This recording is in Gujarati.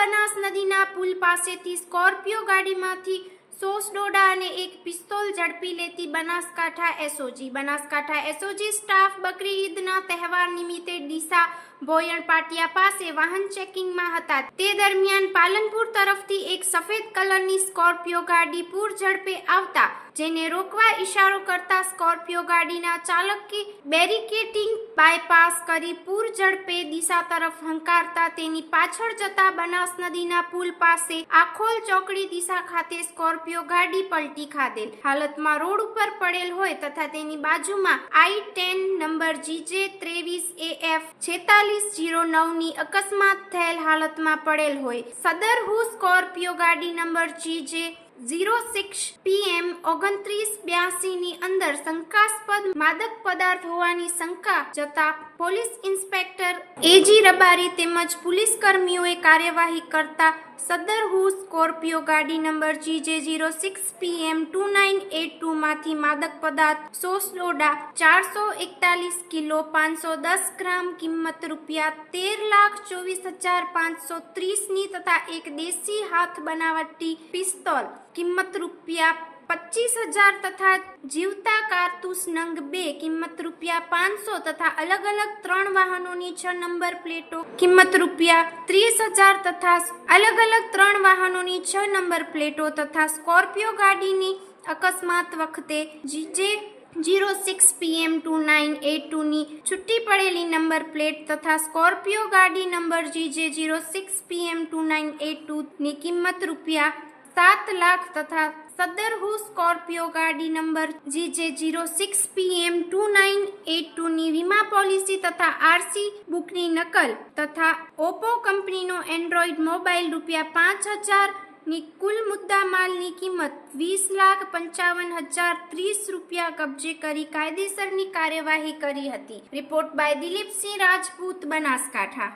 બનાસ નદીના પુલ પાસેથી સ્કોર્પિયો ગાડીમાંથી 100 ડોડા અને એક પિસ્તોલ ઝડપી લેતી Banaskantha SOG. Banaskantha SOG staff બકરી ઈદના તહેવાર નિમિત્તે ડીસા ભોયણ પાટિયા પાસે વાહન ચેકિંગમાં હતા। તે દરમિયાન પાલનપુર તરફથી એક સફેદ કલરની સ્કોર્પિયો ગાડી પૂર ઝડપે આવતા જેને રોકવા ઈશારો કરતા સ્કોર્પિયો ગાડીના ચાલકે બેરિકેડિંગ બાયપાસ કરી પૂર ઝડપે દિશા તરફ હંકારતા તેની પાછળ જતા બનાસ નદીના પુલ પાસે આખોલ ચોકડી દિશા ખાતે સ્કોર્પિયો ગાડી પલટી ખાધેલ હાલતમાં રોડ ઉપર પડેલ હોય તથા તેની બાજુમાં I-10 નંબર GJ23AF 4609 ની અકસ્માત થયેલ હાલતમાં પડેલ હોય। સદર સ્કોર્પિયો ગાડી નંબર GJ06PM 2982 ની અંદર શંકાસ્પદ માદક પદાર્થ હોવાની શંકા જતા પોલીસ ઇન્સ્પેક્ટર AG રબારી તેમજ પોલીસ કર્મીઓએ કાર્યવાહી કરતા સદર સ્કોર્પિયો ગાડી નંબર GJ06PM 2982 માંથી માદક પદાર્થ 100 ડોડા 441 કિલો 510 ગ્રામ કિંમત ₹13,24,530 ની તથા એક દેશી હાથ બનાવટી પિસ્તોલ કિંમત ₹25,000 તથા જીવતા કારતૂસ નંગ 2 કિંમત ₹500 તથા અલગ અલગ 3 વાહનોની 6 નંબર પ્લેટો કિંમત ₹30,000 તથા અલગ અલગ 3 વાહનોની 6 નંબર પ્લેટો તથા સ્કોર્પિયો ગાડીની અકસ્માત વખતે GJ06PM 2982 ની છૂટી પડેલી નંબર પ્લેટ તથા સ્કોર્પિયો ગાડી નંબર GJ06PM 2982 ની કિંમત ₹7 લાખ તથા સદર સ્કોર્પિયો ગાડી નંબર GJ06PM 2982 ની વીમા પોલિસી તથા RC બુકની નકલ તથા ઓપ્પો કંપનીનો એન્ડ્રોઇડ મોબાઈલ ₹5,000 ની કુલ મુદ્દામાલની કિંમત ₹20,55,030 કબજે કરી કાયદેસરની કાર્યવાહી કરી હતી। Report by Dilipsinh Rajput, Banaskantha.